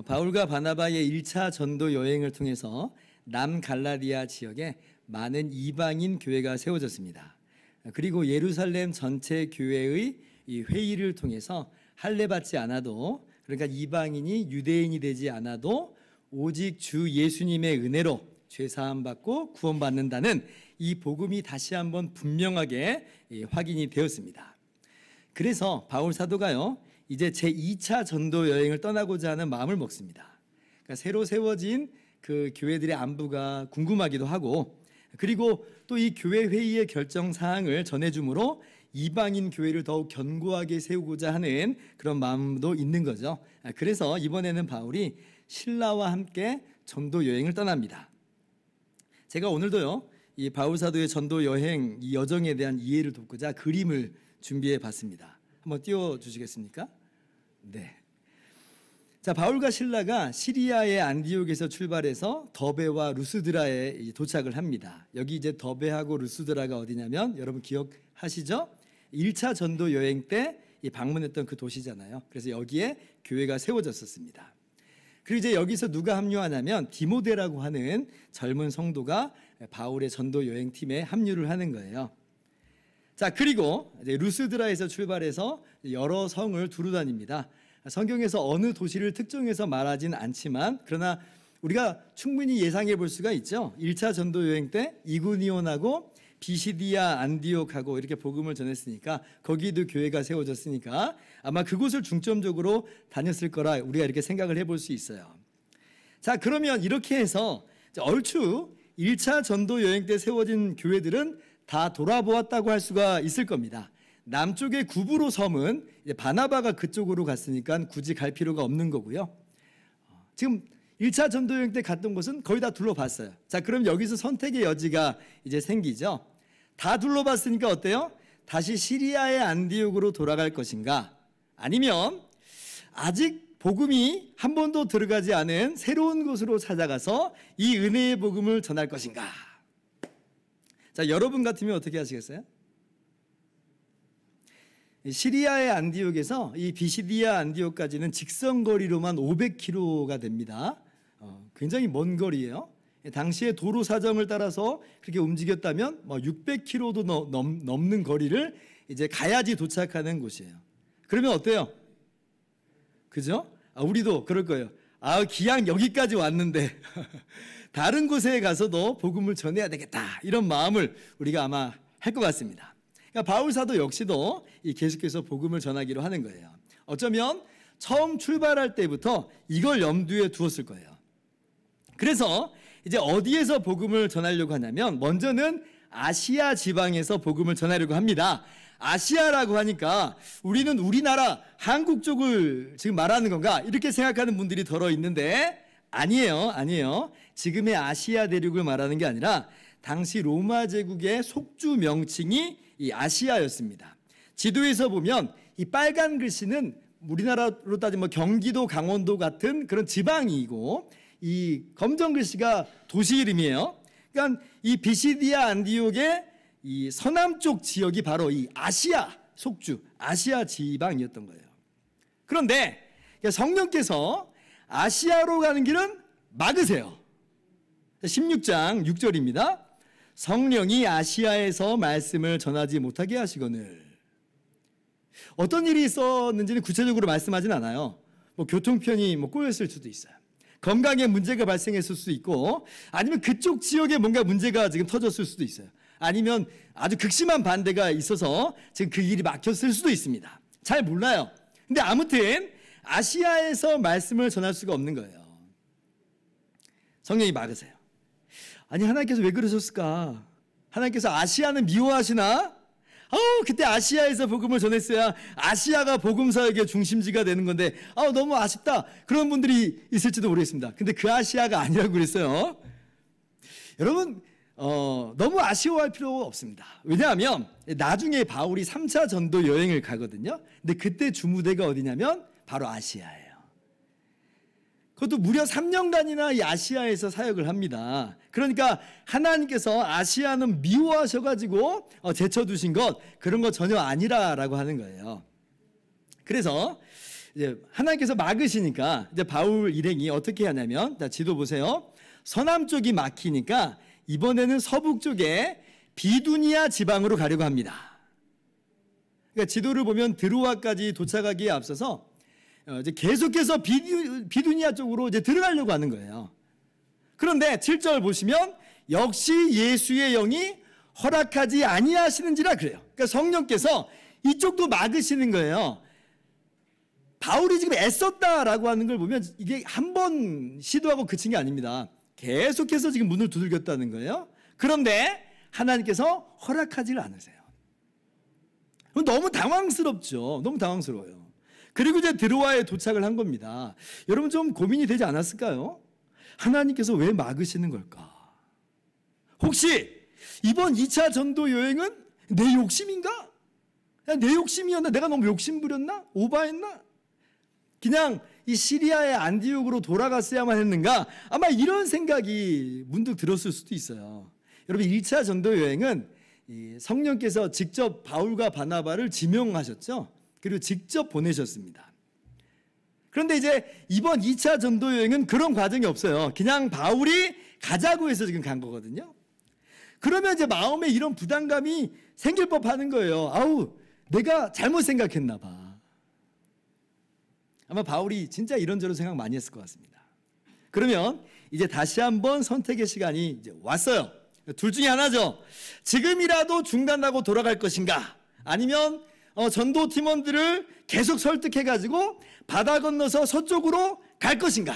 바울과 바나바의 1차 전도 여행을 통해서 남갈라디아 지역에 많은 이방인 교회가 세워졌습니다. 그리고 예루살렘 전체 교회의 이 회의를 통해서 할례받지 않아도, 그러니까 이방인이 유대인이 되지 않아도 오직 주 예수님의 은혜로 죄사함 받고 구원받는다는 이 복음이 다시 한번 분명하게 확인이 되었습니다. 그래서 바울 사도가요, 이제 제2차 전도 여행을 떠나고자 하는 마음을 먹습니다. 그러니까 새로 세워진 그 교회들의 안부가 궁금하기도 하고, 그리고 또 이 교회 회의의 결정 사항을 전해주므로 이방인 교회를 더욱 견고하게 세우고자 하는 그런 마음도 있는 거죠. 그래서 이번에는 바울이 신라와 함께 전도 여행을 떠납니다. 제가 오늘도요, 이 바울 사도의 전도 여행 이 여정에 대한 이해를 돕고자 그림을 준비해 봤습니다. 한번 띄워 주시겠습니까? 네. 자, 바울과 실라가 시리아의 안디옥에서 출발해서 더베와 루스드라에 도착을 합니다. 여기 이제 더베하고 루스드라가 어디냐면 여러분 기억하시죠? 1차 전도 여행 때 방문했던 그 도시잖아요. 그래서 여기에 교회가 세워졌었습니다. 그리고 이제 여기서 누가 합류하냐면 디모데라고 하는 젊은 성도가 바울의 전도 여행 팀에 합류를 하는 거예요. 자, 그리고 이제 루스드라에서 출발해서 여러 성을 두루 다닙니다. 성경에서 어느 도시를 특정해서 말하진 않지만, 그러나 우리가 충분히 예상해 볼 수가 있죠. 1차 전도 여행 때 이구니온하고 비시디아 안디옥하고 이렇게 복음을 전했으니까, 거기도 교회가 세워졌으니까 아마 그곳을 중점적으로 다녔을 거라 우리가 이렇게 생각을 해볼 수 있어요. 자, 그러면 이렇게 해서 얼추 1차 전도 여행 때 세워진 교회들은 다 돌아보았다고 할 수가 있을 겁니다. 남쪽의 구브로 섬은 이제 바나바가 그쪽으로 갔으니까 굳이 갈 필요가 없는 거고요. 지금 1차 전도 여행 때 갔던 곳은 거의 다 둘러봤어요. 자, 그럼 여기서 선택의 여지가 이제 생기죠. 다 둘러봤으니까 어때요? 다시 시리아의 안디옥으로 돌아갈 것인가? 아니면 아직 복음이 한 번도 들어가지 않은 새로운 곳으로 찾아가서 이 은혜의 복음을 전할 것인가? 자, 여러분 같으면 어떻게 하시겠어요? 시리아의 안디옥에서 이 비시디아 안디옥까지는 직선거리로만 500km가 됩니다. 굉장히 먼 거리예요. 당시의 도로 사정을 따라서 그렇게 움직였다면 600km도 넘는 거리를 이제 가야지 도착하는 곳이에요. 그러면 어때요? 그죠? 우리도 그럴 거예요. 기왕 여기까지 왔는데 다른 곳에 가서도 복음을 전해야 되겠다, 이런 마음을 우리가 아마 할 것 같습니다. 그러니까 바울 사도 역시도 계속해서 복음을 전하기로 하는 거예요. 어쩌면 처음 출발할 때부터 이걸 염두에 두었을 거예요. 그래서 이제 어디에서 복음을 전하려고 하냐면, 먼저는 아시아 지방에서 복음을 전하려고 합니다. 아시아라고 하니까 우리는 우리나라 한국 쪽을 지금 말하는 건가, 이렇게 생각하는 분들이 더러 있는데 아니에요. 지금의 아시아 대륙을 말하는 게 아니라 당시 로마 제국의 속주 명칭이 이 아시아였습니다. 지도에서 보면 이 빨간 글씨는 우리나라로 따지면 경기도, 강원도 같은 그런 지방이고, 이 검정 글씨가 도시 이름이에요. 그러니까 이 비시디아 안디옥의 이 서남쪽 지역이 바로 이 아시아 속주, 아시아 지방이었던 거예요. 그런데 성령께서 아시아로 가는 길은 막으세요. 16장 6절입니다. 성령이 아시아에서 말씀을 전하지 못하게 하시거늘. 어떤 일이 있었는지는 구체적으로 말씀하진 않아요. 교통편이 꼬였을 수도 있어요. 건강에 문제가 발생했을 수도 있고, 아니면 그쪽 지역에 뭔가 문제가 지금 터졌을 수도 있어요. 아니면 아주 극심한 반대가 있어서 지금 그 일이 막혔을 수도 있습니다. 잘 몰라요. 근데 아무튼 아시아에서 말씀을 전할 수가 없는 거예요. 성령이 막으세요. 아니, 하나님께서 왜 그러셨을까? 하나님께서 아시아는 미워하시나? 그때 아시아에서 복음을 전했어야 아시아가 복음 사역의 중심지가 되는 건데, 너무 아쉽다, 그런 분들이 있을지도 모르겠습니다. 근데 그 아시아가 아니라고 그랬어요. 여러분, 너무 아쉬워할 필요가 없습니다. 왜냐하면 나중에 바울이 3차 전도 여행을 가거든요. 근데 그때 주무대가 어디냐면 바로 아시아예요. 그것도 무려 3년간이나 이 아시아에서 사역을 합니다. 그러니까 하나님께서 아시아는 미워하셔가지고 제쳐두신 것, 그런 거 전혀 아니라라고 하는 거예요. 그래서 이제 하나님께서 막으시니까 이제 바울 일행이 어떻게 하냐면, 자, 지도 보세요. 서남쪽이 막히니까 이번에는 서북 쪽에 비두니아 지방으로 가려고 합니다. 그러니까 지도를 보면 드로아까지 도착하기에 앞서서 이제 계속해서 비두니아 쪽으로 이제 들어가려고 하는 거예요. 그런데 7절 보시면 역시 예수의 영이 허락하지 아니하시는지라 그래요. 그러니까 성령께서 이쪽도 막으시는 거예요. 바울이 지금 애썼다라고 하는 걸 보면 이게 한 번 시도하고 그친 게 아닙니다. 계속해서 지금 문을 두들겼다는 거예요. 그런데 하나님께서 허락하지를 않으세요. 너무 당황스럽죠. 너무 당황스러워요. 그리고 이제 드로아에 도착을 한 겁니다. 여러분 좀 고민이 되지 않았을까요? 하나님께서 왜 막으시는 걸까? 혹시 이번 2차 전도 여행은 내 욕심인가? 내 욕심이었나? 내가 너무 욕심 부렸나? 오바했나? 그냥 이 시리아의 안디옥으로 돌아갔어야만 했는가? 아마 이런 생각이 문득 들었을 수도 있어요. 여러분 1차 전도 여행은 성령께서 직접 바울과 바나바를 지명하셨죠. 그리고 직접 보내셨습니다. 그런데 이제 이번 2차 전도 여행은 그런 과정이 없어요. 그냥 바울이 가자고 해서 지금 간 거거든요. 그러면 이제 마음에 이런 부담감이 생길 법하는 거예요. 아우, 내가 잘못 생각했나 봐. 아마 바울이 진짜 이런저런 생각 많이 했을 것 같습니다. 그러면 이제 다시 한번 선택의 시간이 이제 왔어요. 둘 중에 하나죠. 지금이라도 중단하고 돌아갈 것인가? 아니면 전도 팀원들을 계속 설득해가지고 바다 건너서 서쪽으로 갈 것인가?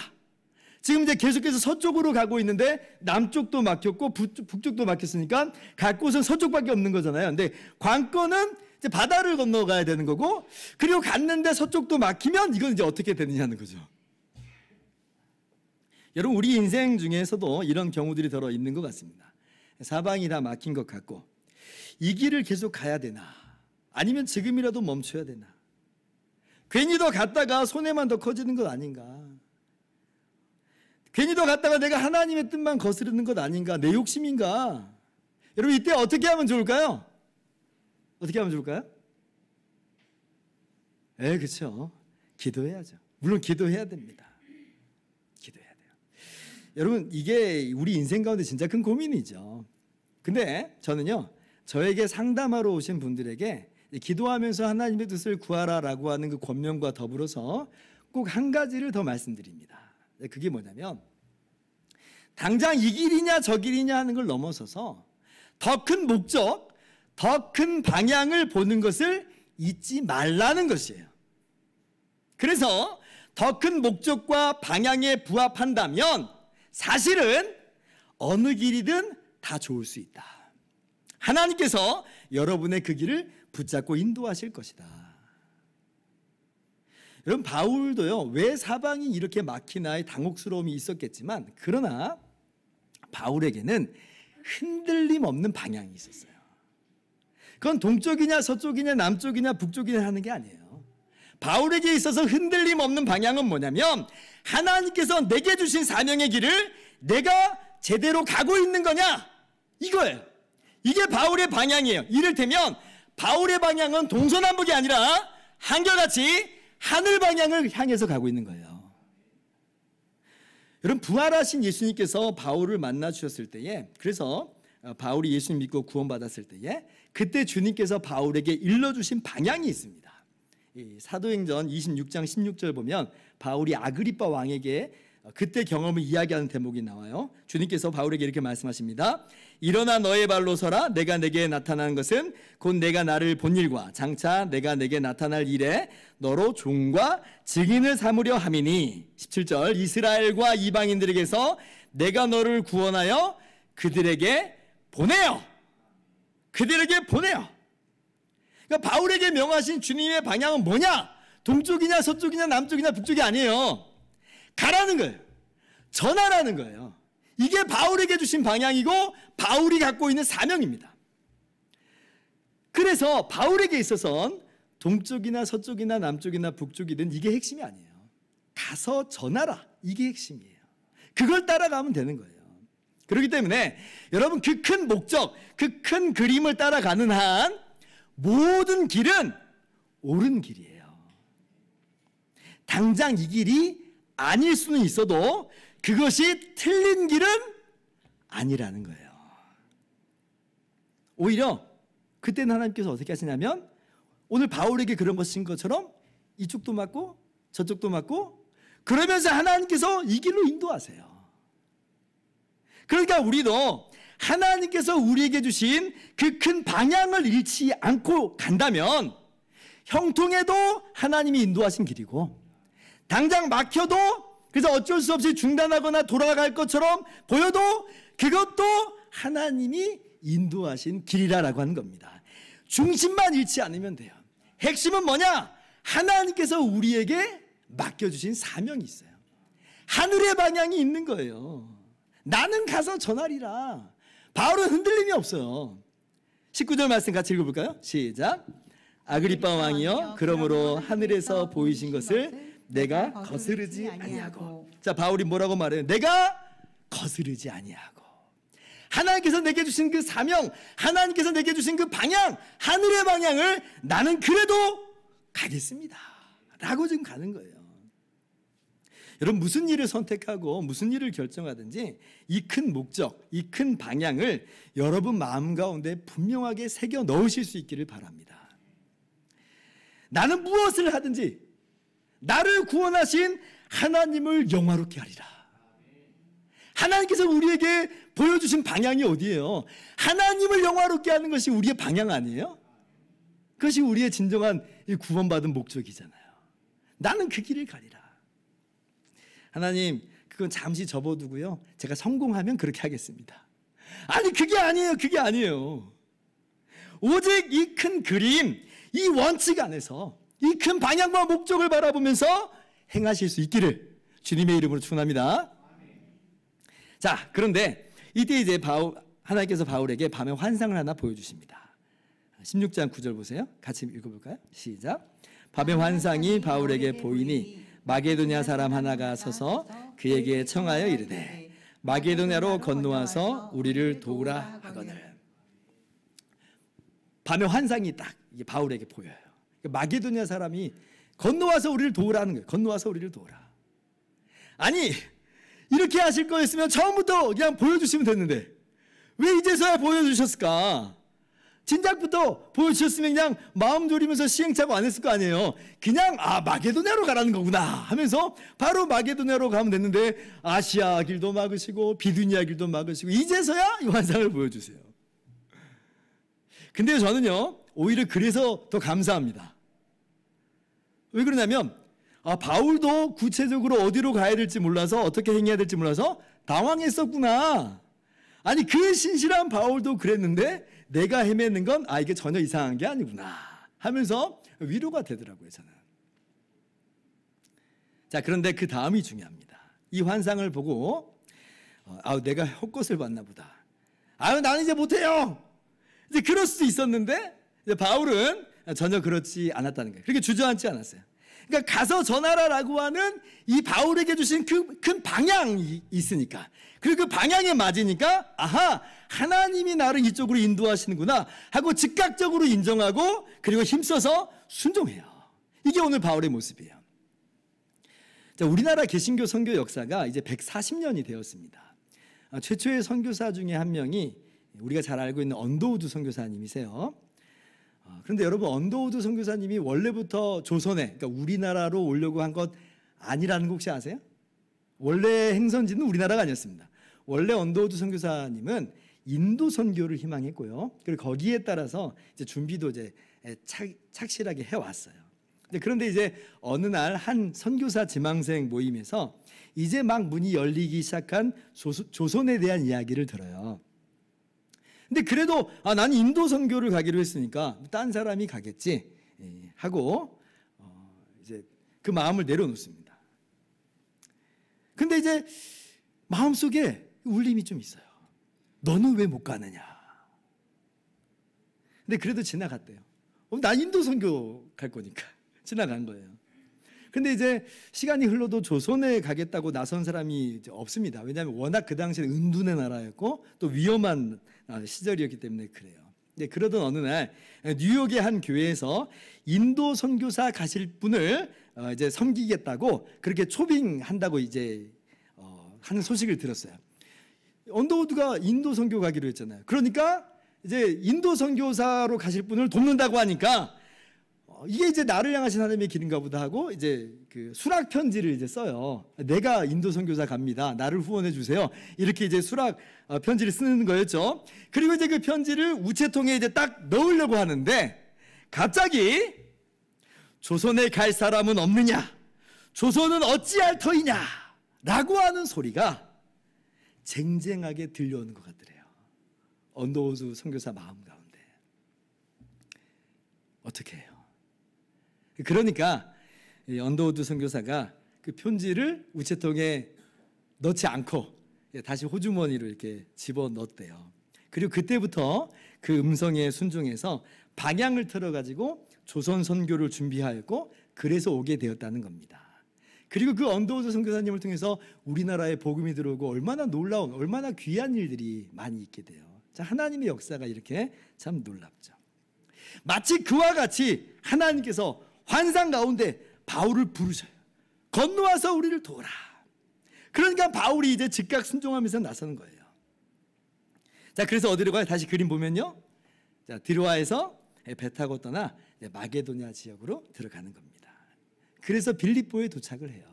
지금 이제 계속해서 서쪽으로 가고 있는데 남쪽도 막혔고 북쪽도 막혔으니까 갈 곳은 서쪽밖에 없는 거잖아요. 근데 관건은 이제 바다를 건너가야 되는 거고, 그리고 갔는데 서쪽도 막히면 이건 이제 어떻게 되느냐는 거죠. 여러분 우리 인생 중에서도 이런 경우들이 더러 있는 것 같습니다. 사방이 다 막힌 것 같고 이 길을 계속 가야 되나? 아니면 지금이라도 멈춰야 되나? 괜히 더 갔다가 손해만 더 커지는 것 아닌가? 괜히 더 갔다가 내가 하나님의 뜻만 거스르는 것 아닌가? 내 욕심인가? 여러분 이때 어떻게 하면 좋을까요? 어떻게 하면 좋을까요? 그렇죠. 기도해야죠. 물론 기도해야 됩니다. 기도해야 돼요. 여러분 이게 우리 인생 가운데 진짜 큰 고민이죠. 근데 저는요, 저에게 상담하러 오신 분들에게 기도하면서 하나님의 뜻을 구하라라고 하는 그 권면과 더불어서 꼭 한 가지를 더 말씀드립니다. 그게 뭐냐면 당장 이 길이냐 저 길이냐 하는 걸 넘어서서 더 큰 목적, 더 큰 방향을 보는 것을 잊지 말라는 것이에요. 그래서 더 큰 목적과 방향에 부합한다면 사실은 어느 길이든 다 좋을 수 있다. 하나님께서 여러분의 그 길을 붙잡고 인도하실 것이다. 여러분 바울도요, 왜 사방이 이렇게 막히나의 당혹스러움이 있었겠지만 그러나 바울에게는 흔들림 없는 방향이 있었어요. 그건 동쪽이냐 서쪽이냐 남쪽이냐 북쪽이냐 하는 게 아니에요. 바울에게 있어서 흔들림 없는 방향은 뭐냐면 하나님께서 내게 주신 사명의 길을 내가 제대로 가고 있는 거냐, 이거예요. 이게 바울의 방향이에요. 이를테면 바울의 방향은 동서남북이 아니라 한결같이 하늘 방향을 향해서 가고 있는 거예요. 여러분 부활하신 예수님께서 바울을 만나 주셨을 때에, 그래서 바울이 예수님 믿고 구원받았을 때에 그때 주님께서 바울에게 일러주신 방향이 있습니다. 사도행전 26장 16절 보면 바울이 아그리빠 왕에게 그때 경험을 이야기하는 대목이 나와요. 주님께서 바울에게 이렇게 말씀하십니다. 일어나 너의 발로 서라. 내가 내게 나타나는 것은 곧 내가 나를 본 일과 장차 내가 내게 나타날 일에 너로 종과 증인을 삼으려 함이니. 17절 이스라엘과 이방인들에게서 내가 너를 구원하여 그들에게 보내요. 그들에게 보내요. 그러니까 바울에게 명하신 주님의 방향은 뭐냐? 동쪽이냐 서쪽이냐 남쪽이냐 북쪽이 아니에요. 가라는 거예요. 전하라는 거예요. 이게 바울에게 주신 방향이고 바울이 갖고 있는 사명입니다. 그래서 바울에게 있어서는 동쪽이나 서쪽이나 남쪽이나 북쪽이든 이게 핵심이 아니에요. 가서 전하라. 이게 핵심이에요. 그걸 따라가면 되는 거예요. 그렇기 때문에 여러분 그 큰 목적, 그 큰 그림을 따라가는 한 모든 길은 옳은 길이에요. 당장 이 길이 아닐 수는 있어도 그것이 틀린 길은 아니라는 거예요. 오히려 그때는 하나님께서 어떻게 하시냐면 오늘 바울에게 그런 것인 것처럼 이쪽도 맞고 저쪽도 맞고 그러면서 하나님께서 이 길로 인도하세요. 그러니까 우리도 하나님께서 우리에게 주신 그 큰 방향을 잃지 않고 간다면 형통해도 하나님이 인도하신 길이고 당장 막혀도 그래서 어쩔 수 없이 중단하거나 돌아갈 것처럼 보여도 그것도 하나님이 인도하신 길이라고 하는 겁니다. 중심만 잃지 않으면 돼요. 핵심은 뭐냐? 하나님께서 우리에게 맡겨주신 사명이 있어요. 하늘의 방향이 있는 거예요. 나는 가서 전하리라. 바울은 흔들림이 없어요. 19절 말씀 같이 읽어볼까요? 시작. 아그리빠 왕이여 그러므로 하늘에서 보이신 것을 내가 거스르지 아니하고. 자, 바울이 뭐라고 말해요? 내가 거스르지 아니하고. 하나님께서 내게 주신 그 사명, 하나님께서 내게 주신 그 방향, 하늘의 방향을 나는 그래도 가겠습니다 라고 지금 가는 거예요. 여러분 무슨 일을 선택하고 무슨 일을 결정하든지 이 큰 목적, 이 큰 방향을 여러분 마음 가운데 분명하게 새겨 넣으실 수 있기를 바랍니다. 나는 무엇을 하든지 나를 구원하신 하나님을 영화롭게 하리라. 하나님께서 우리에게 보여주신 방향이 어디예요? 하나님을 영화롭게 하는 것이 우리의 방향 아니에요? 그것이 우리의 진정한 구원받은 목적이잖아요. 나는 그 길을 가리라. 하나님 그건 잠시 접어두고요 제가 성공하면 그렇게 하겠습니다. 아니 그게 아니에요. 그게 아니에요. 오직 이 큰 그림, 이 원칙 안에서 이 큰 방향과 목적을 바라보면서 행하실 수 있기를 주님의 이름으로 축원합니다. 자, 그런데 이때 이제 하나님께서 바울에게 밤에 환상을 하나 보여주십니다. 16장 9절 보세요. 같이 읽어볼까요? 시작. 밤의 환상이 바울에게 보이니 마게도냐 사람 하나가 서서 그에게 청하여 이르되 마게도냐로 건너와서 우리를 도우라 하거늘. 밤의 환상이 딱 이게 바울에게 보여요. 마게도냐 사람이 건너와서 우리를 도우라는 거예요. 건너와서 우리를 도우라. 아니 이렇게 하실 거였으면 처음부터 그냥 보여주시면 됐는데 왜 이제서야 보여주셨을까? 진작부터 보여주셨으면 그냥 마음 졸이면서 시행착오 안 했을 거 아니에요. 그냥 마게도냐로 가라는 거구나 하면서 바로 마게도냐로 가면 됐는데 아시아 길도 막으시고 비두니아 길도 막으시고 이제서야 이 환상을 보여주세요. 근데 저는요 오히려 그래서 더 감사합니다. 왜 그러냐면 바울도 구체적으로 어디로 가야 될지 몰라서 어떻게 행해야 될지 몰라서 당황했었구나. 아니 그 신실한 바울도 그랬는데 내가 헤매는 건 이게 전혀 이상한 게 아니구나 하면서 위로가 되더라고요 저는. 자, 그런데 그 다음이 중요합니다. 이 환상을 보고 내가 헛것을 봤나 보다. 나는 이제 못해요. 이제 그럴 수도 있었는데 이제 바울은 전혀 그렇지 않았다는 거예요. 그렇게 주저앉지 않았어요. 그러니까 가서 전하라라고 하는 이 바울에게 주신 그 큰 방향이 있으니까, 그리고 그 방향에 맞으니까 하나님이 나를 이쪽으로 인도하시는구나 하고 즉각적으로 인정하고 그리고 힘써서 순종해요. 이게 오늘 바울의 모습이에요. 자, 우리나라 개신교 선교 역사가 이제 140년이 되었습니다. 최초의 선교사 중에 한 명이 우리가 잘 알고 있는 언더우드 선교사님이세요. 그런데 여러분, 언더우드 선교사님이 원래부터 조선에, 그러니까 우리나라로 오려고 한 것 아니라는 거 혹시 아세요? 원래 행선지는 우리나라가 아니었습니다. 원래 언더우드 선교사님은 인도 선교를 희망했고요. 그리고 거기에 따라서 이제 준비도 이제 착실하게 해왔어요. 그런데 이제 어느 날 한 선교사 지망생 모임에서 이제 막 문이 열리기 시작한 조선에 대한 이야기를 들어요. 근데 그래도 난 인도 선교를 가기로 했으니까 딴 사람이 가겠지 하고 이제 그 마음을 내려놓습니다. 근데 이제 마음속에 울림이 좀 있어요. 너는 왜 못 가느냐. 근데 그래도 지나갔대요. 난 인도 선교 갈 거니까 지나간 거예요. 근데 이제 시간이 흘러도 조선에 가겠다고 나선 사람이 이제 없습니다. 왜냐하면 워낙 그 당시에 은둔의 나라였고 또 위험한 시절이었기 때문에 그래요. 그러던 어느 날 뉴욕의 한 교회에서 인도 선교사 가실 분을 이제 섬기겠다고 그렇게 초빙한다고 이제 하는 소식을 들었어요. 언더우드가 인도 선교 가기로 했잖아요. 그러니까 이제 인도 선교사로 가실 분을 돕는다고 하니까 이게 이제 나를 향하신 하나님의 길인가 보다 하고 이제 그 수락 편지를 이제 써요. 내가 인도 선교사 갑니다. 나를 후원해 주세요. 이렇게 이제 수락 편지를 쓰는 거였죠. 그리고 이제 그 편지를 우체통에 이제 딱 넣으려고 하는데 갑자기 조선에 갈 사람은 없느냐? 조선은 어찌할 터이냐? 라고 하는 소리가 쟁쟁하게 들려오는 것 같더래요. 언더우드 선교사 마음 가운데. 어떻게 해요? 그러니까 언더우드 선교사가 그 편지를 우체통에 넣지 않고 다시 호주머니로 이렇게 집어넣었대요. 그리고 그때부터 그 음성에 순종해서 방향을 틀어가지고 조선 선교를 준비하였고 그래서 오게 되었다는 겁니다. 그리고 그 언더우드 선교사님을 통해서 우리나라에 복음이 들어오고 얼마나 놀라운, 얼마나 귀한 일들이 많이 있게 돼요. 자, 하나님의 역사가 이렇게 참 놀랍죠. 마치 그와 같이 하나님께서 환상 가운데 바울을 부르셔요. 건너와서 우리를 도우라. 그러니까 바울이 이제 즉각 순종하면서 나서는 거예요. 자, 그래서 어디로 가요? 다시 그림 보면요. 자, 드로아에서 배 타고 떠나 마게도냐 지역으로 들어가는 겁니다. 그래서 빌립보에 도착을 해요.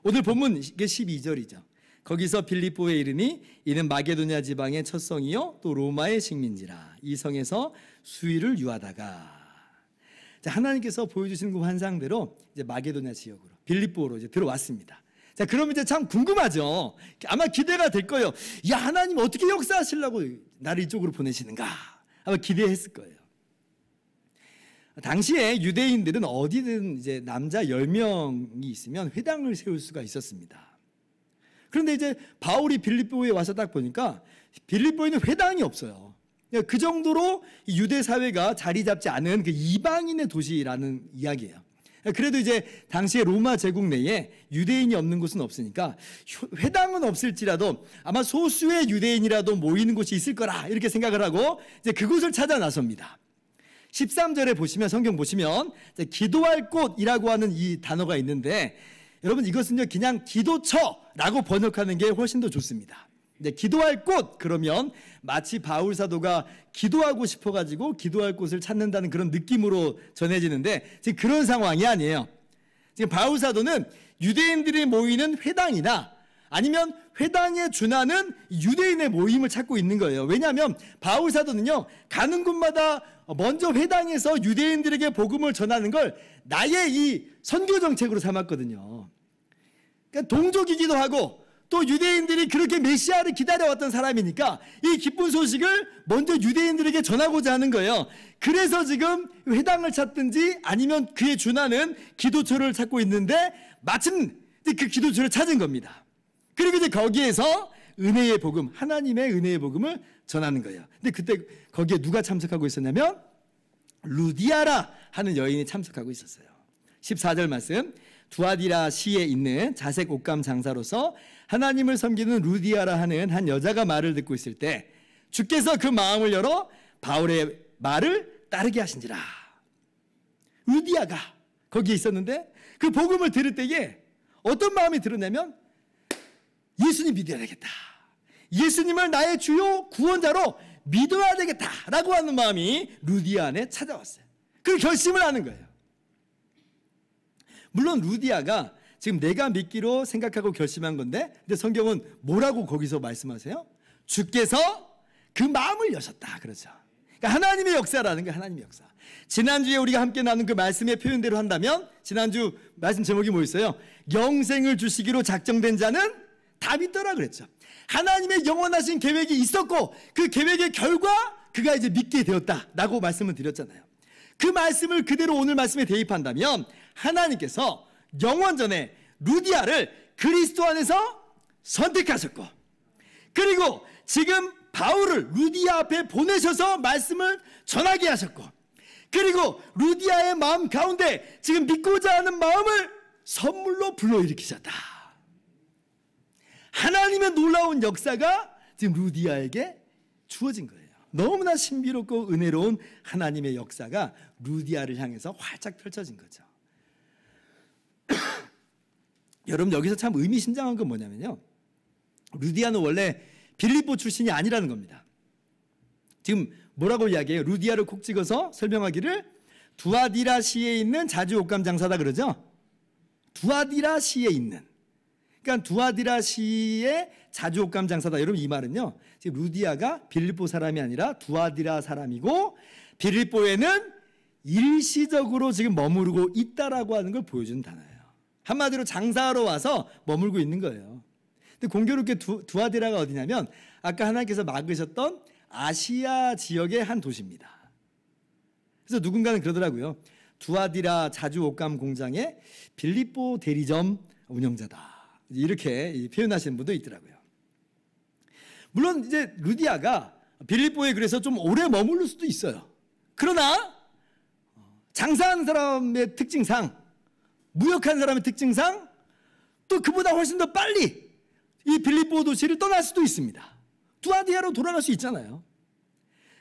오늘 본문 이게 12절이죠. 거기서 빌립보에 이르니 이는 마게도냐 지방의 첫 성이요 또 로마의 식민지라. 이 성에서 수일을 유하다가. 자, 하나님께서 보여주시는 그 환상대로 이제 마게도냐 지역으로 빌립보로 이제 들어왔습니다. 자, 그럼 이제 참 궁금하죠. 아마 기대가 될 거예요. 야, 하나님 어떻게 역사하시려고 나를 이쪽으로 보내시는가? 아마 기대했을 거예요. 당시에 유대인들은 어디든 이제 남자 10명이 있으면 회당을 세울 수가 있었습니다. 그런데 이제 바울이 빌립보에 와서 딱 보니까 빌립보에는 회당이 없어요. 그 정도로 유대 사회가 자리 잡지 않은 그 이방인의 도시라는 이야기예요. 그래도 이제 당시에 로마 제국 내에 유대인이 없는 곳은 없으니까 회당은 없을지라도 아마 소수의 유대인이라도 모이는 곳이 있을 거라 이렇게 생각을 하고 이제 그곳을 찾아 나섭니다. 13절에 보시면 성경 보시면 기도할 곳이라고 하는 이 단어가 있는데 여러분 이것은요 그냥 기도처라고 번역하는 게 훨씬 더 좋습니다. 이제 기도할 곳 그러면 마치 바울 사도가 기도하고 싶어가지고 기도할 곳을 찾는다는 그런 느낌으로 전해지는데 지금 그런 상황이 아니에요. 지금 바울 사도는 유대인들이 모이는 회당이나 아니면 회당에 준하는 유대인의 모임을 찾고 있는 거예요. 왜냐하면 바울 사도는요 가는 곳마다 먼저 회당에서 유대인들에게 복음을 전하는 걸 나의 이 선교 정책으로 삼았거든요. 그러니까 동족이기도 하고 또 유대인들이 그렇게 메시아를 기다려왔던 사람이니까 이 기쁜 소식을 먼저 유대인들에게 전하고자 하는 거예요. 그래서 지금 회당을 찾든지 아니면 그에 준하는 기도처를 찾고 있는데 마침 그 기도처를 찾은 겁니다. 그리고 이제 거기에서 은혜의 복음, 하나님의 은혜의 복음을 전하는 거예요. 근데 그때 거기에 누가 참석하고 있었냐면 루디아라 하는 여인이 참석하고 있었어요. 14절 말씀. 두아디라 시에 있는 자색 옷감 장사로서 하나님을 섬기는 루디아라 하는 한 여자가 말을 듣고 있을 때 주께서 그 마음을 열어 바울의 말을 따르게 하신지라. 루디아가 거기에 있었는데 그 복음을 들을 때에 어떤 마음이 들었냐면 예수님 믿어야 되겠다. 예수님을 나의 주요 구원자로 믿어야 되겠다라고 하는 마음이 루디아 안에 찾아왔어요. 그 결심을 하는 거예요. 물론 루디아가 지금 내가 믿기로 생각하고 결심한 건데 근데 성경은 뭐라고 거기서 말씀하세요? 주께서 그 마음을 여셨다 그러죠. 그러니까 하나님의 역사라는 게 하나님의 역사. 지난주에 우리가 함께 나눈 그 말씀의 표현대로 한다면 지난주 말씀 제목이 뭐였어요? 영생을 주시기로 작정된 자는 다 믿더라 그랬죠. 하나님의 영원하신 계획이 있었고 그 계획의 결과 그가 이제 믿게 되었다라고 말씀을 드렸잖아요. 그 말씀을 그대로 오늘 말씀에 대입한다면 하나님께서 영원전에 루디아를 그리스도 안에서 선택하셨고 그리고 지금 바울을 루디아 앞에 보내셔서 말씀을 전하게 하셨고 그리고 루디아의 마음 가운데 지금 믿고자 하는 마음을 선물로 불러일으키셨다. 하나님의 놀라운 역사가 지금 루디아에게 주어진 거예요. 너무나 신비롭고 은혜로운 하나님의 역사가 루디아를 향해서 활짝 펼쳐진 거죠. 여러분, 여기서 참 의미심장한 건 뭐냐면요, 루디아는 원래 빌립보 출신이 아니라는 겁니다. 지금 뭐라고 이야기해요? 루디아를 콕 찍어서 설명하기를 두아디라시에 있는 자주옷감 장사다 그러죠. 두아디라시에 있는, 그러니까 두아디라시의 자주옷감 장사다. 여러분, 이 말은요, 지금 루디아가 빌립보 사람이 아니라 두아디라 사람이고 빌립보에는 일시적으로 지금 머무르고 있다라고 하는 걸 보여주는 단어예요. 한마디로 장사하러 와서 머물고 있는 거예요. 근데 공교롭게 두아디라가 어디냐면 아까 하나님께서 막으셨던 아시아 지역의 한 도시입니다. 그래서 누군가는 그러더라고요. 두아디라 자주옷감 공장의 빌립보 대리점 운영자다, 이렇게 표현하시는 분도 있더라고요. 물론 이제 루디아가 빌립보에 그래서 좀 오래 머무를 수도 있어요. 그러나 장사하는 사람의 특징상, 무역하는 사람의 특징상 또 그보다 훨씬 더 빨리 이 빌립보 도시를 떠날 수도 있습니다. 두아디라로 돌아갈 수 있잖아요.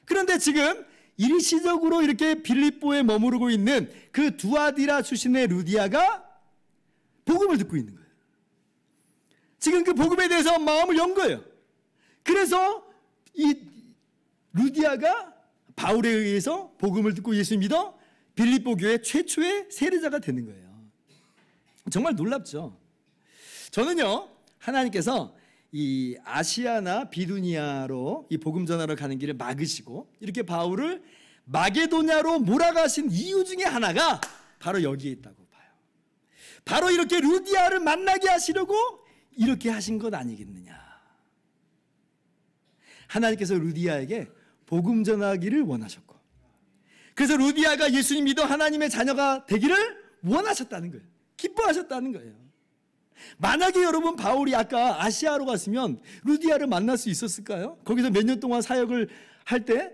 그런데 지금 일시적으로 이렇게 빌립보에 머무르고 있는 그 두아디라 출신의 루디아가 복음을 듣고 있는 거예요. 지금 그 복음에 대해서 마음을 연 거예요. 그래서 이 루디아가 바울에 의해서 복음을 듣고 예수 믿어 빌립보 교회 최초의 세례자가 되는 거예요. 정말 놀랍죠. 저는요, 하나님께서 이 아시아나 비두니아로 이 복음 전하러 가는 길을 막으시고 이렇게 바울을 마게도냐로 몰아가신 이유 중에 하나가 바로 여기에 있다고 봐요. 바로 이렇게 루디아를 만나게 하시려고 이렇게 하신 것 아니겠느냐. 하나님께서 루디아에게 복음 전하기를 원하셨고, 그래서 루디아가 예수님 믿어 하나님의 자녀가 되기를 원하셨다는 거예요. 기뻐하셨다는 거예요. 만약에 여러분 바울이 아까 아시아로 갔으면 루디아를 만날 수 있었을까요? 거기서 몇 년 동안 사역을 할 때,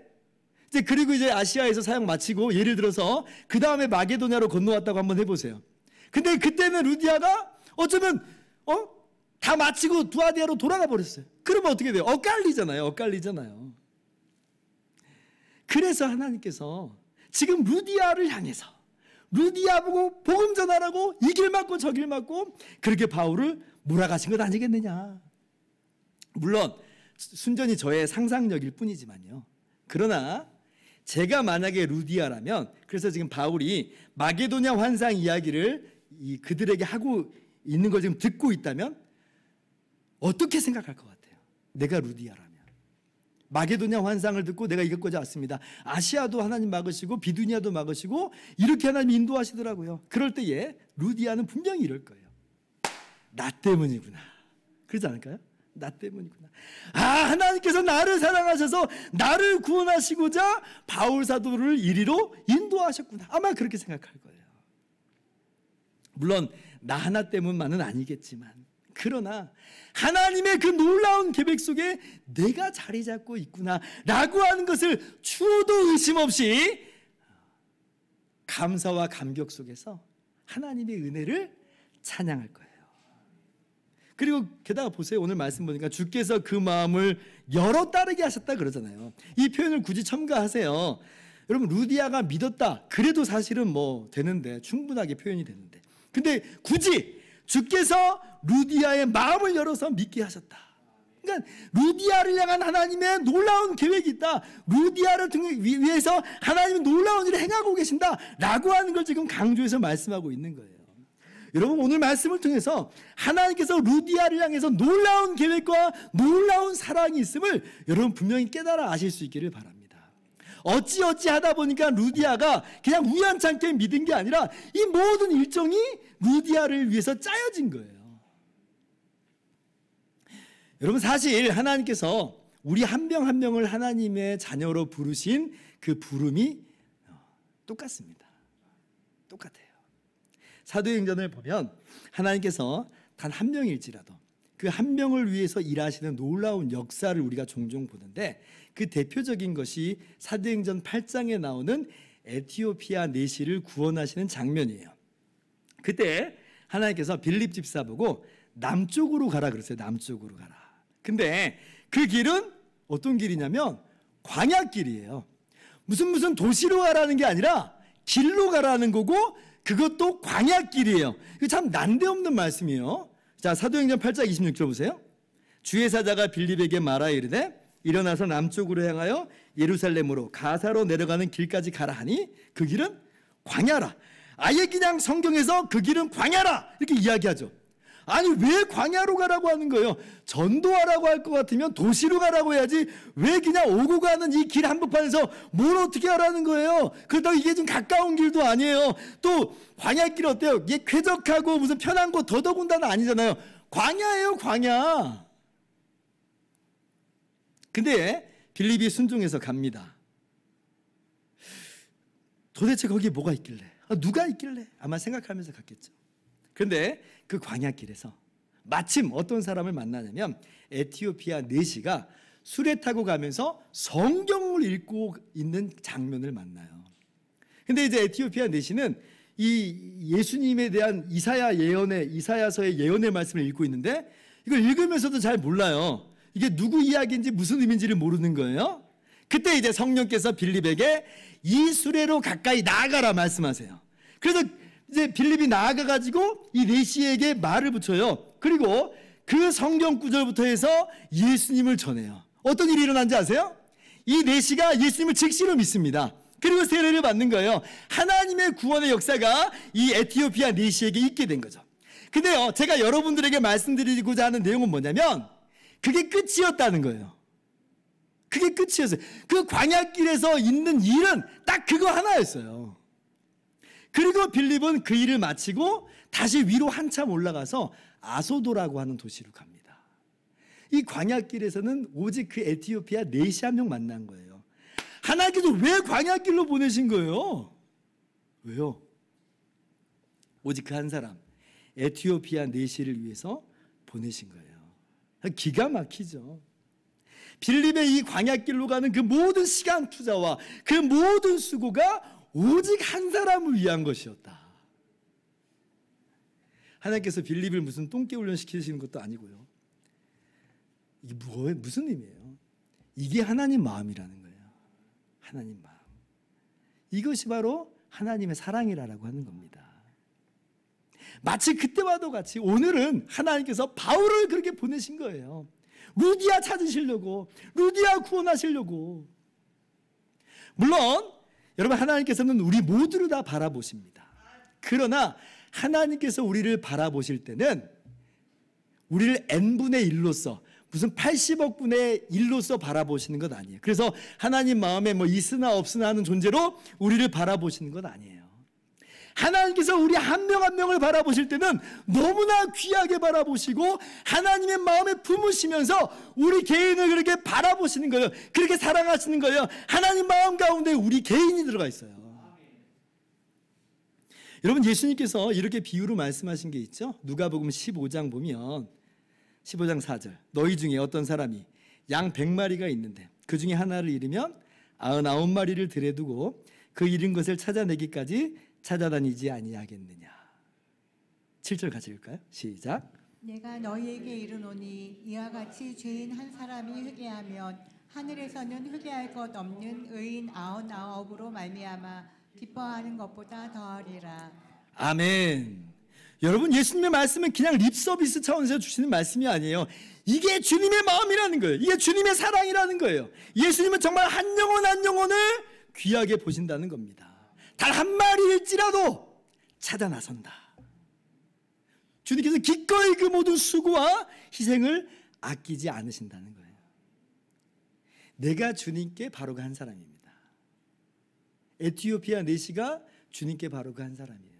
이제 그리고 이제 아시아에서 사역 마치고 예를 들어서 그 다음에 마게도냐로 건너왔다고 한번 해보세요. 근데 그때는 루디아가 어쩌면 다 마치고 두아디아로 돌아가 버렸어요. 그러면 어떻게 돼요? 엇갈리잖아요. 그래서 하나님께서 지금 루디아를 향해서 루디아 보고 복음 전하라고 이 길 맞고 저 길 맞고 그렇게 바울을 몰아가신 것 아니겠느냐. 물론 순전히 저의 상상력일 뿐이지만요. 그러나 제가 만약에 루디아라면, 그래서 지금 바울이 마게도냐 환상 이야기를 그들에게 하고 있는 걸 지금 듣고 있다면 어떻게 생각할 것 같아요? 내가 루디아라면. 마게도냐 환상을 듣고 내가 이것까지 왔습니다. 아시아도 하나님 막으시고 비두니아도 막으시고 이렇게 하나님 인도하시더라고요. 그럴 때에 루디아는 분명히 이럴 거예요. 나 때문이구나. 그러지 않을까요? 나 때문이구나. 하나님께서 나를 사랑하셔서 나를 구원하시고자 바울 사도를 이리로 인도하셨구나. 아마 그렇게 생각할 거예요. 물론 나 하나 때문만은 아니겠지만, 그러나 하나님의 그 놀라운 계획 속에 내가 자리 잡고 있구나 라고 하는 것을 추호도 의심 없이 감사와 감격 속에서 하나님의 은혜를 찬양할 거예요. 그리고 게다가 보세요. 오늘 말씀 보니까 주께서 그 마음을 열어 따르게 하셨다 그러잖아요. 이 표현을 굳이 첨가하세요. 여러분, 루디아가 믿었다 그래도 사실은 뭐 되는데, 충분하게 표현이 되는데, 근데 굳이 주께서 루디아의 마음을 열어서 믿게 하셨다. 그러니까 루디아를 향한 하나님의 놀라운 계획이 있다. 루디아를 위해서 하나님이 놀라운 일을 행하고 계신다 라고 하는 걸 지금 강조해서 말씀하고 있는 거예요. 여러분, 오늘 말씀을 통해서 하나님께서 루디아를 향해서 놀라운 계획과 놀라운 사랑이 있음을 여러분 분명히 깨달아 아실 수 있기를 바랍니다. 어찌 하다 보니까 루디아가 그냥 우연찮게 믿은 게 아니라 이 모든 일정이 루디아를 위해서 짜여진 거예요. 여러분, 사실 하나님께서 우리 한 명 한 명을 하나님의 자녀로 부르신 그 부름이 똑같습니다. 똑같아요. 사도행전을 보면 하나님께서 단 한 명일지라도 그 한 명을 위해서 일하시는 놀라운 역사를 우리가 종종 보는데, 그 대표적인 것이 사도행전 8장에 나오는 에티오피아 내시를 구원하시는 장면이에요. 그때 하나님께서 빌립 집사 보고 남쪽으로 가라 그랬어요. 남쪽으로 가라. 근데 그 길은 어떤 길이냐면 광야길이에요. 무슨 도시로 가라는 게 아니라 길로 가라는 거고, 그것도 광야길이에요. 이거 참 난데없는 말씀이에요. 자, 사도행전 8장 26절 보세요. 주의 사자가 빌립에게 말하여 이르되 일어나서 남쪽으로 향하여 예루살렘으로 가사로 내려가는 길까지 가라 하니 그 길은 광야라. 아예 그냥 성경에서 그 길은 광야라 이렇게 이야기하죠. 아니 왜 광야로 가라고 하는 거예요? 전도하라고 할 것 같으면 도시로 가라고 해야지 왜 그냥 오고 가는 이 길 한복판에서 뭘 어떻게 하라는 거예요? 그렇다고 이게 좀 가까운 길도 아니에요. 또 광야길 어때요? 이게 쾌적하고 무슨 편한 곳 더더군다나 아니잖아요. 광야예요, 광야. 근데 빌립이 순종해서 갑니다. 도대체 거기에 뭐가 있길래? 누가 있길래? 아마 생각하면서 갔겠죠. 그런데 그 광야길에서 마침 어떤 사람을 만나냐면 에티오피아 내시가 수레 타고 가면서 성경을 읽고 있는 장면을 만나요. 근데 이제 에티오피아 내시는 이 예수님에 대한 이사야서의 예언의 말씀을 읽고 있는데 이걸 읽으면서도 잘 몰라요. 이게 누구 이야기인지 무슨 의미인지를 모르는 거예요. 그때 이제 성령께서 빌립에게 이 수레로 가까이 나아가라 말씀하세요. 그래서 이제 빌립이 나아가가지고 이 내시에게 말을 붙여요. 그리고 그 성경 구절부터 해서 예수님을 전해요. 어떤 일이 일어난지 아세요? 이 내시가 예수님을 즉시로 믿습니다. 그리고 세례를 받는 거예요. 하나님의 구원의 역사가 이 에티오피아 내시에게 있게 된 거죠. 근데요, 제가 여러분들에게 말씀드리고자 하는 내용은 뭐냐면 그게 끝이었다는 거예요. 그게 끝이었어요. 그 광야길에서 있는 일은 딱 그거 하나였어요. 그리고 빌립은 그 일을 마치고 다시 위로 한참 올라가서 아소도라고 하는 도시로 갑니다. 이 광야길에서는 오직 그 에티오피아 내시 한 명 만난 거예요. 하나님께서 왜 광야길로 보내신 거예요? 왜요? 오직 그 한 사람 에티오피아 내시를 위해서 보내신 거예요. 기가 막히죠. 빌립의 이 광야길로 가는 그 모든 시간 투자와 그 모든 수고가 오직 한 사람을 위한 것이었다. 하나님께서 빌립을 무슨 똥개 훈련 시키시는 것도 아니고요. 이게 무슨 의미예요? 이게 하나님 마음이라는 거예요. 하나님 마음. 이것이 바로 하나님의 사랑이라고 하는 겁니다. 마치 그때와도 같이 오늘은 하나님께서 바울을 그렇게 보내신 거예요. 루디아 찾으시려고, 루디아 구원하시려고. 물론 여러분 하나님께서는 우리 모두를 다 바라보십니다. 그러나 하나님께서 우리를 바라보실 때는 우리를 n분의 1로서 무슨 80억 분의 1로서 바라보시는 것 아니에요. 그래서 하나님 마음에 뭐 있으나 없으나 하는 존재로 우리를 바라보시는 것 아니에요. 하나님께서 우리 한 명 한 명을 바라보실 때는 너무나 귀하게 바라보시고 하나님의 마음에 품으시면서 우리 개인을 그렇게 바라보시는 거예요. 그렇게 사랑하시는 거예요. 하나님 마음 가운데 우리 개인이 들어가 있어요. 여러분 예수님께서 이렇게 비유로 말씀하신 게 있죠. 누가복음 15장 보면 15장 4절 너희 중에 어떤 사람이 양 100마리가 있는데 그 중에 하나를 잃으면 99마리를 들여 두고 그 잃은 것을 찾아내기까지 찾아다니지 아니하겠느냐. 7절 같이 읽을까요? 시작. 내가 너희에게 이르노니 이와 같이 죄인 한 사람이 회개하면 하늘에서는 회개할 것 없는 의인 99으로 말미암아 기뻐하는 것보다 더하리라. 아멘. 여러분 예수님의 말씀은 그냥 립서비스 차원에서 주시는 말씀이 아니에요. 이게 주님의 마음이라는 거예요. 이게 주님의 사랑이라는 거예요. 예수님은 정말 한 영혼 한 영혼을 귀하게 보신다는 겁니다. 단 한 마리일지라도 찾아 나선다. 주님께서 기꺼이 그 모든 수고와 희생을 아끼지 않으신다는 거예요. 내가 주님께 바로 그 한 사람입니다. 에티오피아 내시가 주님께 바로 그 한 사람이에요.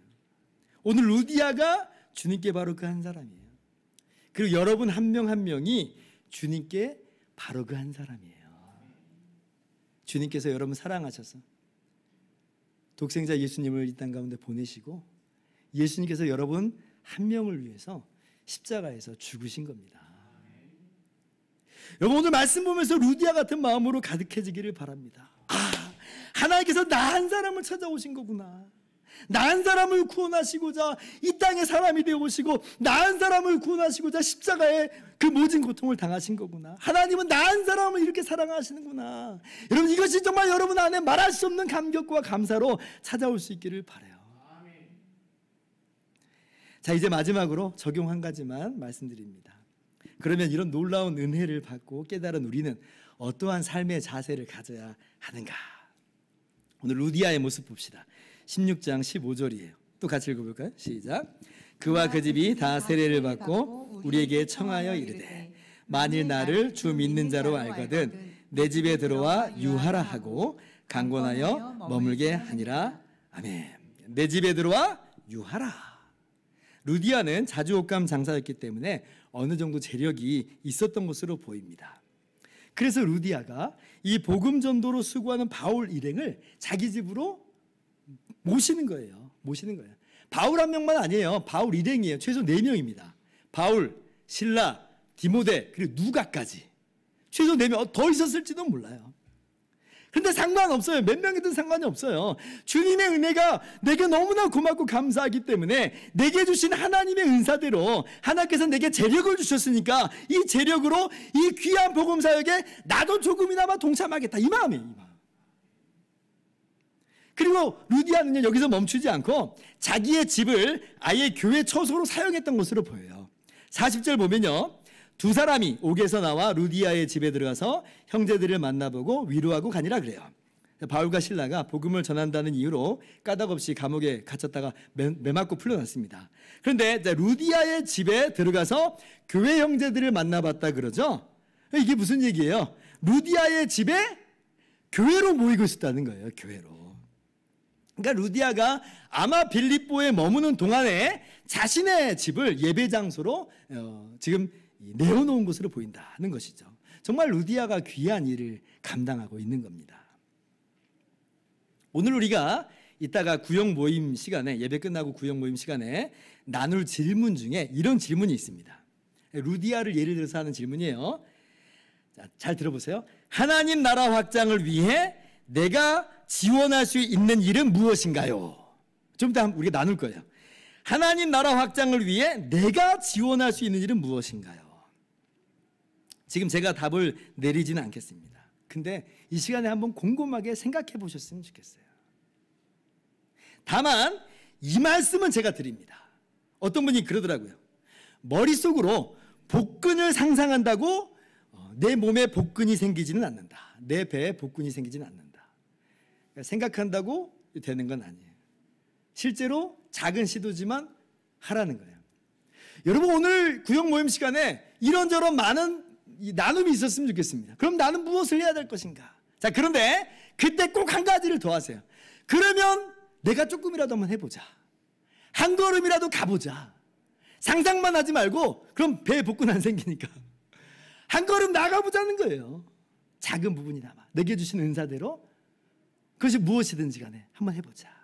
오늘 루디아가 주님께 바로 그 한 사람이에요. 그리고 여러분 한 명 한 명이 주님께 바로 그 한 사람이에요. 주님께서 여러분 사랑하셔서 독생자 예수님을 이 땅 가운데 보내시고 예수님께서 여러분 한 명을 위해서 십자가에서 죽으신 겁니다. 여러분 오늘 말씀 보면서 루디아 같은 마음으로 가득해지기를 바랍니다. 아, 하나님께서 나 한 사람을 찾아오신 거구나. 나은 사람을 구원하시고자 이 땅에 사람이 되어 오시고 나은 사람을 구원하시고자 십자가에 그 모진 고통을 당하신 거구나. 하나님은 나은 사람을 이렇게 사랑하시는구나. 여러분, 이것이 정말 여러분 안에 말할 수 없는 감격과 감사로 찾아올 수 있기를 바라요. 자, 이제 마지막으로 적용 한 가지만 말씀드립니다. 그러면 이런 놀라운 은혜를 받고 깨달은 우리는 어떠한 삶의 자세를 가져야 하는가? 오늘 루디아의 모습 봅시다. 16장 15절이에요. 또 같이 읽어볼까요? 시작. 그와 그 집이 다 세례를 받고 우리에게 청하여 이르되 만일 나를 주 믿는 자로 알거든 내 집에 들어와 유하라 하고 강권하여 머물게 하니라. 아멘. 내 집에 들어와 유하라. 루디아는 자주옥감 장사였기 때문에 어느 정도 재력이 있었던 것으로 보입니다. 그래서 루디아가 이 복음 전도로 수고하는 바울 일행을 자기 집으로 모시는 거예요. 바울 한 명만 아니에요. 바울 일행이에요. 최소 4명입니다. 바울, 실라, 디모데, 그리고 누가까지. 최소 4명. 더 있었을지도 몰라요. 그런데 상관없어요. 몇 명이든 상관이 없어요. 주님의 은혜가 내게 너무나 고맙고 감사하기 때문에 내게 주신 하나님의 은사대로 하나님께서 내게 재력을 주셨으니까 이 재력으로 이 귀한 복음 사역에 나도 조금이나마 동참하겠다. 이 마음이에요. 이 마음. 그리고 루디아는요, 여기서 멈추지 않고 자기의 집을 아예 교회 처소로 사용했던 것으로 보여요. 40절 보면요, 두 사람이 옥에서 나와 루디아의 집에 들어가서 형제들을 만나보고 위로하고 가니라 그래요. 바울과 실라가 복음을 전한다는 이유로 까닭없이 감옥에 갇혔다가 매맞고 풀려났습니다. 그런데 루디아의 집에 들어가서 교회 형제들을 만나봤다 그러죠. 이게 무슨 얘기예요? 루디아의 집에 교회로 모이고 있었다는 거예요. 교회로. 그러니까 루디아가 아마 빌립보에 머무는 동안에 자신의 집을 예배 장소로 지금 내어놓은 것으로 보인다는 것이죠. 정말 루디아가 귀한 일을 감당하고 있는 겁니다. 오늘 우리가 이따가 구역 모임 시간에, 예배 끝나고 구역 모임 시간에 나눌 질문 중에 이런 질문이 있습니다. 루디아를 예를 들어서 하는 질문이에요. 자, 잘 들어보세요. 하나님 나라 확장을 위해 내가 지원할 수 있는 일은 무엇인가요? 좀 이따 우리가 나눌 거예요. 하나님 나라 확장을 위해 내가 지원할 수 있는 일은 무엇인가요? 지금 제가 답을 내리지는 않겠습니다. 근데 이 시간에 한번 곰곰하게 생각해 보셨으면 좋겠어요. 다만 이 말씀은 제가 드립니다. 어떤 분이 그러더라고요. 머릿속으로 복근을 상상한다고 내 몸에 복근이 생기지는 않는다. 내 배에 복근이 생기지는 않는다. 생각한다고 되는 건 아니에요. 실제로 작은 시도지만 하라는 거예요. 여러분, 오늘 구역 모임 시간에 이런저런 많은 나눔이 있었으면 좋겠습니다. 그럼 나는 무엇을 해야 될 것인가? 자, 그런데 그때 꼭 한 가지를 더 하세요. 그러면 내가 조금이라도 한번 해보자. 한 걸음이라도 가보자. 상상만 하지 말고 그럼 배에 복근 안 생기니까 한 걸음 나가보자는 거예요. 작은 부분이나마 내게 주신 은사대로 그것이 무엇이든지 간에 한번 해보자.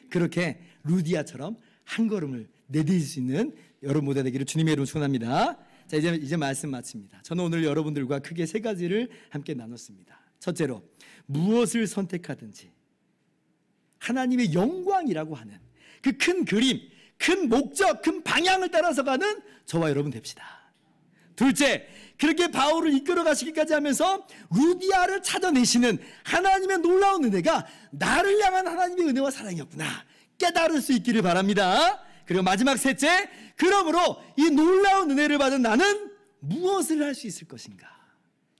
그렇게 루디아처럼 한 걸음을 내디딜 수 있는 여러분 모두 되기를 주님의 이름으로 축원합니다. 자, 이제 말씀 마칩니다. 저는 오늘 여러분들과 크게 3가지를 함께 나눴습니다. 첫째로, 무엇을 선택하든지 하나님의 영광이라고 하는 그 큰 그림, 큰 목적, 큰 방향을 따라서 가는 저와 여러분 됩시다. 둘째, 그렇게 바울을 이끌어 가시기까지 하면서 루디아를 찾아내시는 하나님의 놀라운 은혜가 나를 향한 하나님의 은혜와 사랑이었구나 깨달을 수 있기를 바랍니다. 그리고 마지막 셋째, 그러므로 이 놀라운 은혜를 받은 나는 무엇을 할 수 있을 것인가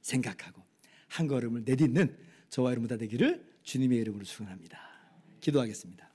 생각하고 한 걸음을 내딛는 저와 여러분 다 되기를 주님의 이름으로 축원합니다. 기도하겠습니다.